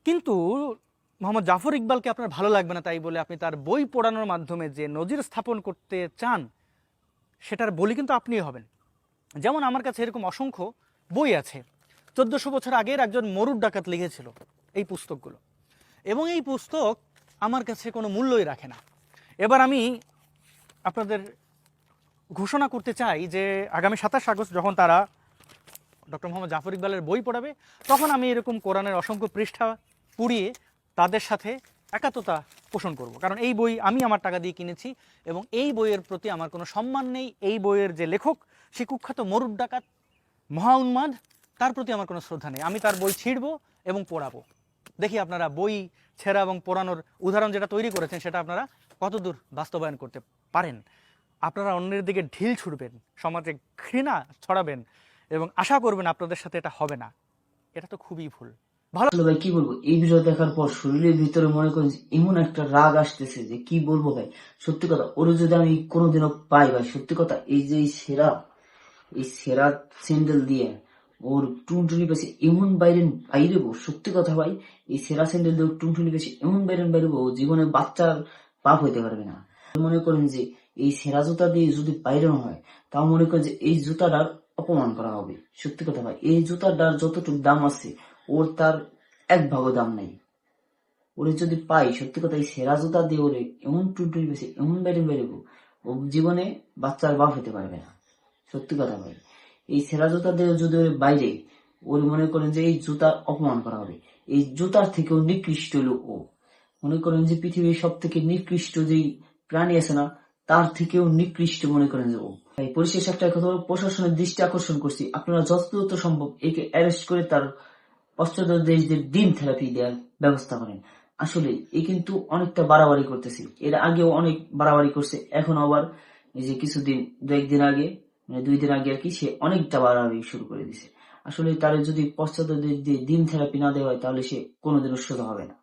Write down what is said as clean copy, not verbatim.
কিন্তু মোহাম্মদ জাফর ইকবালকে আপনার ভালো লাগবে না তাই বলে আপনি তার বই পড়ানোর মাধ্যমে যে নজির স্থাপন করতে চান সেটার বলি কিন্তু আপনিই হবেন। যেমন আমার কাছে এরকম অসংখ্য বই আছে, 1400 বছর আগের একজন মরুর ডাকাত লিখেছিল এই পুস্তকগুলো, এবং এই পুস্তক আমার কাছে কোনো মূল্যই রাখে না। এবার আমি আপনাদের ঘোষণা করতে চাই যে আগামী 27 আগস্ট যখন তারা ডক্টর মোহাম্মদ জাফর ইকবালের বই পড়াবে, তখন আমি এরকম কোরআনের অসংখ্য পৃষ্ঠা পুড়িয়ে তাদের সাথে একাত্মতা পোষণ করব। কারণ এই বই আমি আমার টাকা দিয়ে কিনেছি এবং এই বইয়ের প্রতি আমার কোনো সম্মান নেই। এই বইয়ের যে লেখক, সে কুখ্যাত মরুর ডাকাত, মহা উন্মাদ, তার প্রতি আমার কোনো শ্রদ্ধা নেই। আমি তার বই ছিঁড়ব এবং পড়াবো। দেখি আপনারা বই ছেঁড়া এবং পড়ানোর উদাহরণ যেটা তৈরি করেছেন সেটা আপনারা কতদূর বাস্তবায়ন করতে পারেন। আপনারা অন্যের দিকে ঢিল ছুড়বেন, সমাজে ঘৃণা ছড়াবেন এবং আশা করবেন আপনাদের সাথে এটা হবে না। এটা তো খুবই ভুল। আসলে ভাই কি বলবো, এই ভিডিও দেখার পর শরীরের ভিতরে মনে করেন যে এমন একটা রাগ আসতেছে যে কি বলবো ভাই। সত্যি কথা, ওরে যদি আমি কোনোদিনও পাই ভাই, সত্যি কথা, এই যে এই সেরা স্যান্ডেল দিয়ে ওর টুনটুনি পেছে এমন বাইরে বাইরেবো, সত্যি কথা ভাই, এই সেরা স্যান্ডেল দিয়ে ওর টুনটুনি পেছে এমন বাইরেবো, ও জীবনে বাচ্চার বাপ হইতে পারবে না। মনে করেন যে এই সেরা জুতা দিয়ে যদি বাইরে হয়, তাও মনে করেন যে এই জুতাটার অপমান করা হবে। সত্যি কথা ভাই, এই জুতাটার যতটুকু দাম আছে ওর তার এক ভাগও দাম নাই। ওরে যদি পাই, সত্যি কথা, এই সেরা জুতা দিয়ে ওরে এমন টুনটুনি পেছে এমন বাইরেবো, ও জীবনে বাচ্চার বাপ হইতে পারবে না। সত্যি কথা ভাই, এই সেরা জুতা দিয়ে যদি ওর বাইরে, ওর মনে করেন যে এই জুতার অপমান করা হবে। এই জুতার থেকেও নিকৃষ্ট লোক ও। মনে করেন যে পৃথিবীর সব থেকে নিকৃষ্ট যেই প্রাণী আছে না, তার থেকেও নিকৃষ্ট মনে করেন যে ও। তাই পরিশেষ একটা কথা বলবো, প্রশাসনের দৃষ্টি আকর্ষণ করছি, আপনারা যত দ্রুত সম্ভব একে অ্যারেস্ট করে তার পশ্চাৎ দেশদের দিন থেরাপি দেওয়ার ব্যবস্থা করেন। আসলে এ কিন্তু অনেকটা বাড়াবাড়ি করতেছে, এর আগেও অনেক বাড়াবাড়ি করছে, এখন আবার এই যে কিছুদিন, দু একদিন আগে, মানে 2 দিন আগে আর কি, সে অনেকটা বাড়াবাড়ি শুরু করে দিছে। আসলে তার যদি পশ্চাৎ দিন থেরাপি না দেওয়া হয়, তাহলে সে কোনোদিনও সোজা হবে না।